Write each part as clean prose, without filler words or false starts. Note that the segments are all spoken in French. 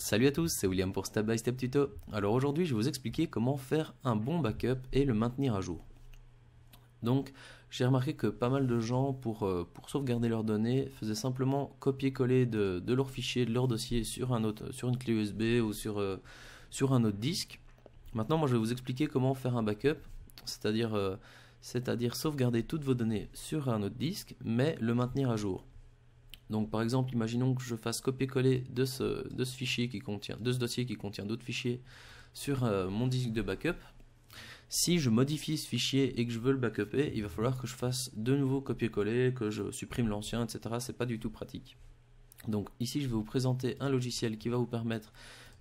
Salut à tous, c'est William pour Step by Step Tuto. Alors aujourd'hui je vais vous expliquer comment faire un bon backup et le maintenir à jour. Donc j'ai remarqué que pas mal de gens pour sauvegarder leurs données faisaient simplement copier-coller de leurs fichiers, de leur dossier sur une clé USB ou sur un autre disque. Maintenant moi je vais vous expliquer comment faire un backup, c'est-à-dire sauvegarder toutes vos données sur un autre disque mais le maintenir à jour. Donc par exemple, imaginons que je fasse copier-coller de ce dossier qui contient d'autres fichiers sur mon disque de backup. Si je modifie ce fichier et que je veux le backuper, il va falloir que je fasse de nouveau copier-coller, que je supprime l'ancien, etc. C'est pas du tout pratique. Donc ici, je vais vous présenter un logiciel qui va vous permettre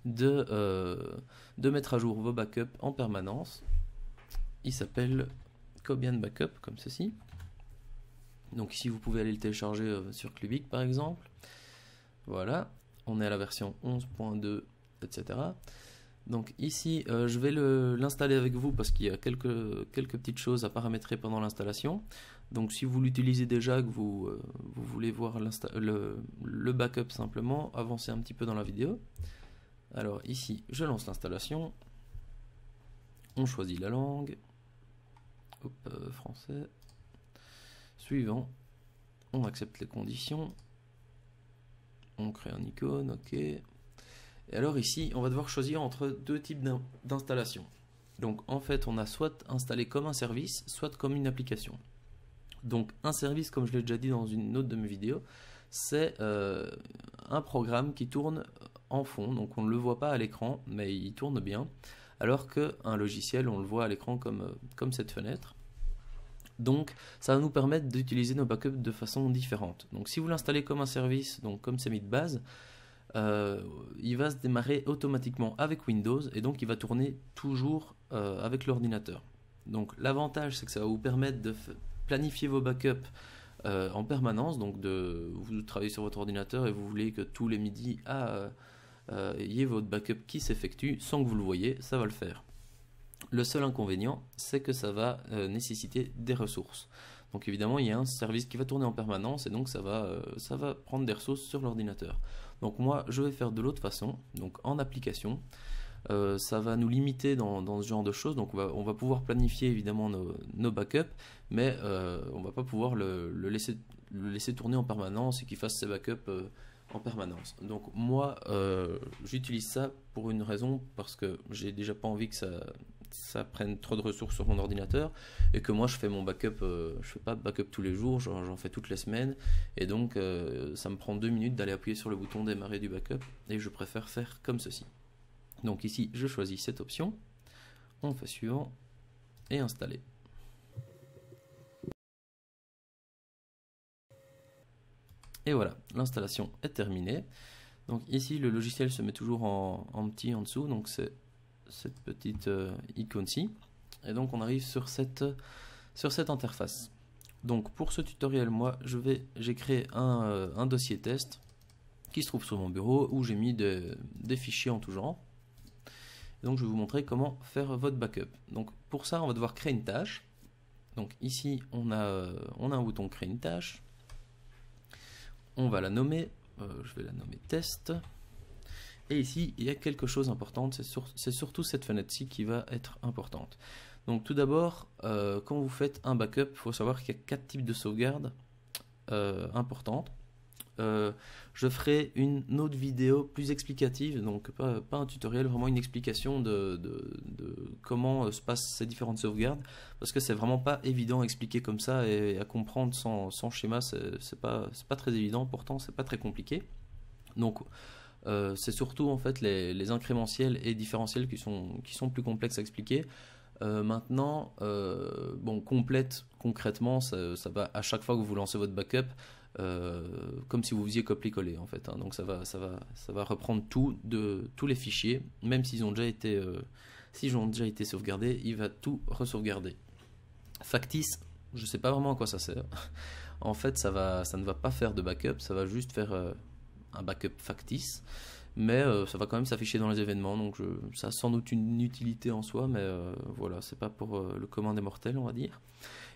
de mettre à jour vos backups en permanence. Il s'appelle Cobian Backup, comme ceci. Donc ici vous pouvez aller le télécharger sur Clubic par exemple. Voilà, on est à la version 11.2, etc. Donc ici je vais l'installer avec vous parce qu'il y a quelques petites choses à paramétrer pendant l'installation. Donc si vous l'utilisez déjà, que vous voulez voir le backup simplement, avancez un petit peu dans la vidéo. Alors ici je lance l'installation. On choisit la langue. Hop, français. Suivant, on accepte les conditions, on crée un icône, ok. Et alors ici, on va devoir choisir entre deux types d'installation. Donc en fait, on a soit installé comme un service, soit comme une application. Donc un service, comme je l'ai déjà dit dans une autre de mes vidéos, c'est un programme qui tourne en fond, donc on ne le voit pas à l'écran, mais il tourne bien, alors qu'un logiciel, on le voit à l'écran comme cette fenêtre. Donc ça va nous permettre d'utiliser nos backups de façon différente. Donc si vous l'installez comme un service, donc comme c'est mis de base, il va se démarrer automatiquement avec Windows et donc il va tourner toujours avec l'ordinateur. Donc l'avantage c'est que ça va vous permettre de planifier vos backups en permanence. Donc vous travaillez sur votre ordinateur et vous voulez que tous les midis il y ait votre backup qui s'effectue sans que vous le voyez, ça va le faire. Le seul inconvénient, c'est que ça va nécessiter des ressources. Donc évidemment, il y a un service qui va tourner en permanence et donc ça va prendre des ressources sur l'ordinateur. Donc moi, je vais faire de l'autre façon, donc en application. Ça va nous limiter dans ce genre de choses. Donc on va pouvoir planifier évidemment nos backups, mais on va pas pouvoir le laisser tourner en permanence et qu'il fasse ses backups en permanence. Donc moi j'utilise ça pour une raison, parce que j'ai déjà pas envie que ça prenne trop de ressources sur mon ordinateur et que moi je fais mon backup, je fais pas de backup tous les jours, j'en fais toutes les semaines et donc ça me prend 2 minutes d'aller appuyer sur le bouton démarrer du backup et je préfère faire comme ceci. Donc ici je choisis cette option, on fait suivant et installer. Et voilà, l'installation est terminée. Donc ici le logiciel se met toujours en petit en dessous, donc c'est cette petite icône-ci. Et donc on arrive sur cette interface. Donc pour ce tutoriel, moi j'ai créé un dossier test qui se trouve sur mon bureau où j'ai mis des fichiers en tout genre. Et donc je vais vous montrer comment faire votre backup. Donc pour ça on va devoir créer une tâche. Donc ici on a un bouton créer une tâche. On va la nommer, je vais la nommer test. Et ici, il y a quelque chose d'important, c'est surtout cette fenêtre-ci qui va être importante. Donc tout d'abord, quand vous faites un backup, il faut savoir qu'il y a 4 types de sauvegarde importantes. Je ferai une autre vidéo plus explicative, donc pas un tutoriel, vraiment une explication de comment se passent ces différentes sauvegardes, parce que c'est vraiment pas évident à expliquer comme ça et à comprendre sans schéma, c'est pas très évident, pourtant c'est pas très compliqué. Donc c'est surtout en fait les incrémentiels et différentiels qui sont plus complexes à expliquer. Maintenant, bon, concrètement, ça va à chaque fois que vous lancez votre backup, comme si vous faisiez copier-coller en fait, hein. Donc ça va reprendre tous les fichiers, même s'ils ont déjà été sauvegardés, il va tout resauvegarder. Factice, je sais pas vraiment à quoi ça sert. En fait, ça ne va pas faire de backup, ça va juste faire un backup factice, mais ça va quand même s'afficher dans les événements, donc ça a sans doute une utilité en soi, mais voilà, c'est pas pour le commun des mortels, on va dire.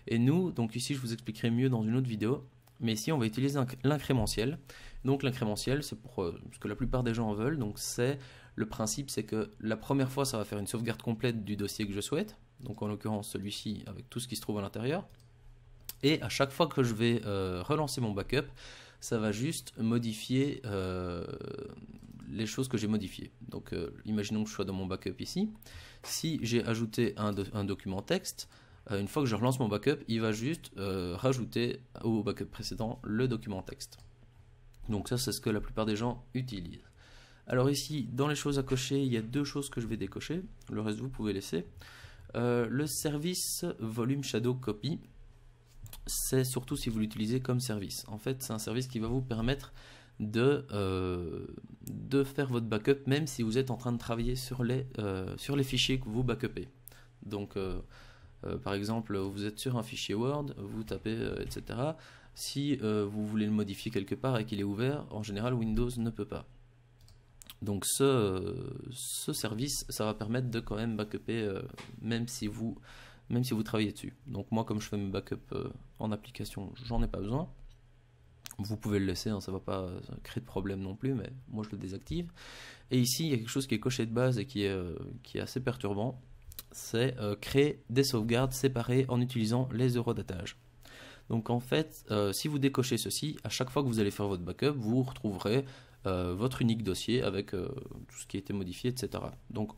Et nous, donc ici je vous expliquerai mieux dans une autre vidéo, Mais ici, on va utiliser l'incrémentiel. Donc l'incrémentiel, c'est pour ce que la plupart des gens en veulent. Donc c'est le principe, c'est que la première fois, ça va faire une sauvegarde complète du dossier que je souhaite. Donc en l'occurrence, celui-ci avec tout ce qui se trouve à l'intérieur. Et à chaque fois que je vais relancer mon backup, ça va juste modifier les choses que j'ai modifiées. Donc imaginons que je sois dans mon backup ici. Si j'ai ajouté un document texte, une fois que je relance mon backup, il va juste rajouter au backup précédent le document texte. Donc ça, c'est ce que la plupart des gens utilisent. Alors ici, dans les choses à cocher, il y a deux choses que je vais décocher. Le reste, vous pouvez laisser. Le service volume shadow copy, c'est surtout si vous l'utilisez comme service. En fait, c'est un service qui va vous permettre de faire votre backup, même si vous êtes en train de travailler sur les fichiers que vous backupez. Donc, par exemple, vous êtes sur un fichier Word, vous tapez, etc. Si vous voulez le modifier quelque part et qu'il est ouvert, en général, Windows ne peut pas. Donc ce service, ça va permettre de quand même backuper, même si vous travaillez dessus. Donc moi, comme je fais mes backups en application, j'en ai pas besoin. Vous pouvez le laisser, hein, ça ne va pas créer de problème non plus, mais moi je le désactive. Et ici, il y a quelque chose qui est coché de base et qui est assez perturbant. C'est créer des sauvegardes séparées en utilisant les eurodatage. Donc en fait, si vous décochez ceci, à chaque fois que vous allez faire votre backup, vous retrouverez votre unique dossier avec tout ce qui a été modifié, etc. Donc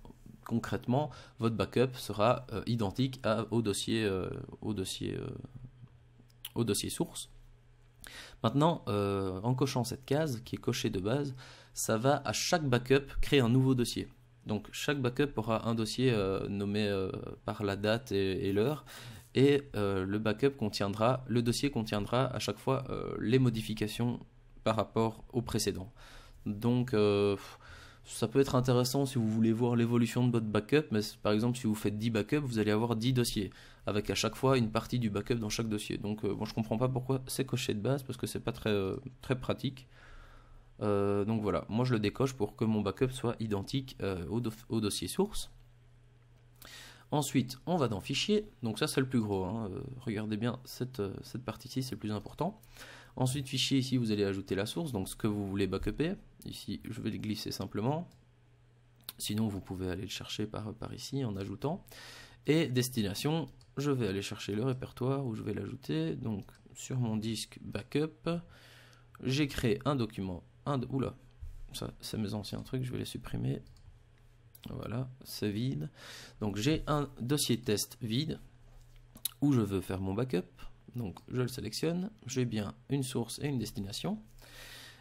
concrètement, votre backup sera identique au dossier source. Maintenant, en cochant cette case qui est cochée de base, ça va à chaque backup créer un nouveau dossier. Donc chaque backup aura un dossier nommé par la date et l'heure, et le dossier contiendra à chaque fois les modifications par rapport au précédent. Donc ça peut être intéressant si vous voulez voir l'évolution de votre backup, mais par exemple si vous faites 10 backups, vous allez avoir 10 dossiers, avec à chaque fois une partie du backup dans chaque dossier. Donc bon, je comprends pas pourquoi c'est coché de base, parce que c'est pas très pratique. Donc voilà, moi je le décoche pour que mon backup soit identique au dossier source. Ensuite, on va dans Fichier, donc ça c'est le plus gros, hein. Regardez bien cette partie-ci, c'est le plus important. Ensuite, Fichier, ici vous allez ajouter la source, donc ce que vous voulez backuper. Ici, je vais le glisser simplement. Sinon, vous pouvez aller le chercher par ici en ajoutant. Et Destination, je vais aller chercher le répertoire où je vais l'ajouter. Donc, sur mon disque backup, j'ai créé un document. Oula, ça c'est mes anciens trucs, je vais les supprimer. Voilà, c'est vide. Donc j'ai un dossier test vide où je veux faire mon backup. Donc je le sélectionne, j'ai bien une source et une destination.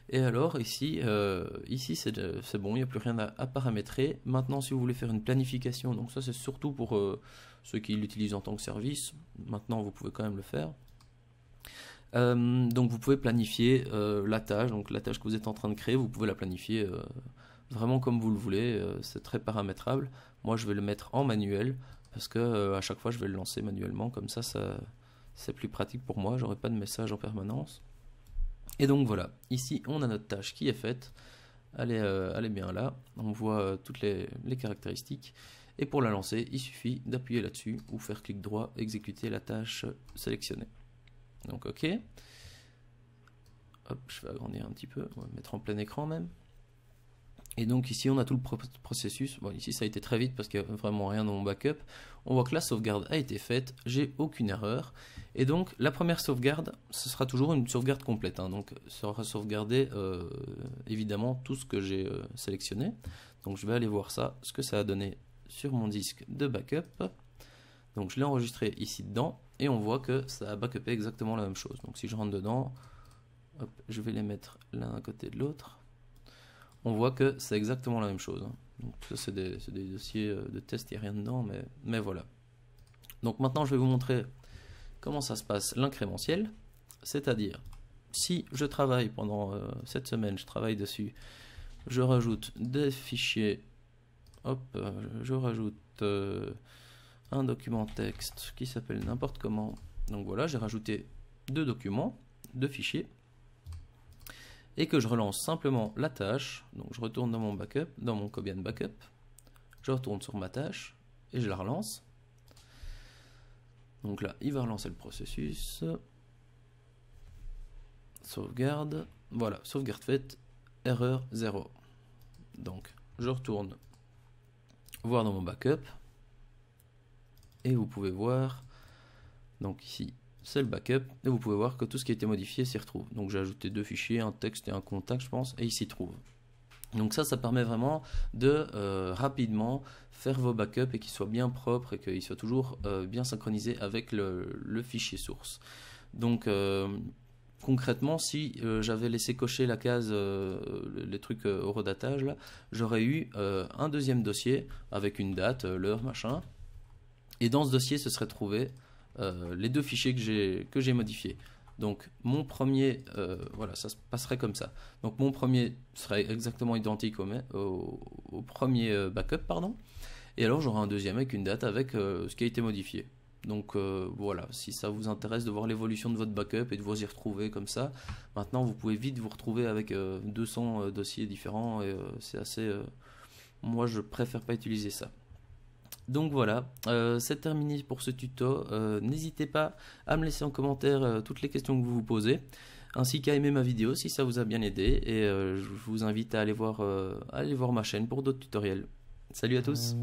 Et alors ici c'est bon, il n'y a plus rien à paramétrer. Maintenant, si vous voulez faire une planification, donc ça c'est surtout pour ceux qui l'utilisent en tant que service. Maintenant vous pouvez quand même le faire. Donc vous pouvez planifier la tâche, donc la tâche que vous êtes en train de créer, vous pouvez la planifier vraiment comme vous le voulez, c'est très paramétrable. Moi je vais le mettre en manuel parce que à chaque fois je vais le lancer manuellement, comme ça c'est plus pratique pour moi, j'aurai pas de message en permanence. Et donc voilà, ici on a notre tâche qui est faite, elle est bien là, on voit toutes les caractéristiques. Et pour la lancer, il suffit d'appuyer là-dessus ou faire clic droit, exécuter la tâche sélectionnée. Donc ok, hop, je vais agrandir un petit peu, on va mettre en plein écran même. Et donc ici on a tout le processus. Bon, ici ça a été très vite parce qu'il n'y a vraiment rien dans mon backup. On voit que la sauvegarde a été faite, j'ai aucune erreur. Et donc la première sauvegarde, ce sera toujours une sauvegarde complète, hein. Donc ça aura sauvegardé évidemment tout ce que j'ai sélectionné. Donc je vais aller voir ça, ce que ça a donné sur mon disque de backup. Donc je l'ai enregistré ici dedans et on voit que ça a backupé exactement la même chose. Donc si je rentre dedans, hop, je vais les mettre l'un à côté de l'autre. On voit que c'est exactement la même chose, hein. Donc ça c'est des dossiers de test, il n'y a rien dedans, mais voilà. Donc maintenant je vais vous montrer comment ça se passe l'incrémentiel, c'est-à-dire si je travaille pendant cette semaine, je travaille dessus, je rajoute des fichiers, hop, je rajoute un document texte qui s'appelle n'importe comment. Donc voilà, j'ai rajouté 2 documents, 2 fichiers. Et que je relance simplement la tâche, donc je retourne dans mon backup, dans mon Cobian backup, je retourne sur ma tâche et je la relance. Donc là, il va relancer le processus. sauvegarde, voilà, sauvegarde faite, erreur 0. Donc je retourne voir dans mon backup et vous pouvez voir, donc ici c'est le backup et vous pouvez voir que tout ce qui a été modifié s'y retrouve. Donc j'ai ajouté 2 fichiers, un texte et un contact je pense, et il s'y trouve. Donc ça permet vraiment de rapidement faire vos backups et qu'ils soient bien propres et qu'ils soient toujours bien synchronisés avec le fichier source. Donc concrètement, si j'avais laissé cocher la case, les trucs au redatage, là, j'aurais eu un deuxième dossier avec une date, l'heure, machin. Et dans ce dossier, se seraient trouvés les 2 fichiers que j'ai modifiés. Donc mon premier, voilà, ça se passerait comme ça. Donc mon premier serait exactement identique au premier backup, pardon. Et alors j'aurai un deuxième avec une date avec ce qui a été modifié. Donc voilà, si ça vous intéresse de voir l'évolution de votre backup et de vous y retrouver comme ça, maintenant vous pouvez vite vous retrouver avec 200 dossiers différents et c'est assez... moi je préfère pas utiliser ça. Donc voilà, c'est terminé pour ce tuto. N'hésitez pas à me laisser en commentaire toutes les questions que vous vous posez, ainsi qu'à aimer ma vidéo si ça vous a bien aidé. Et je vous invite à aller voir ma chaîne pour d'autres tutoriels. Salut à tous!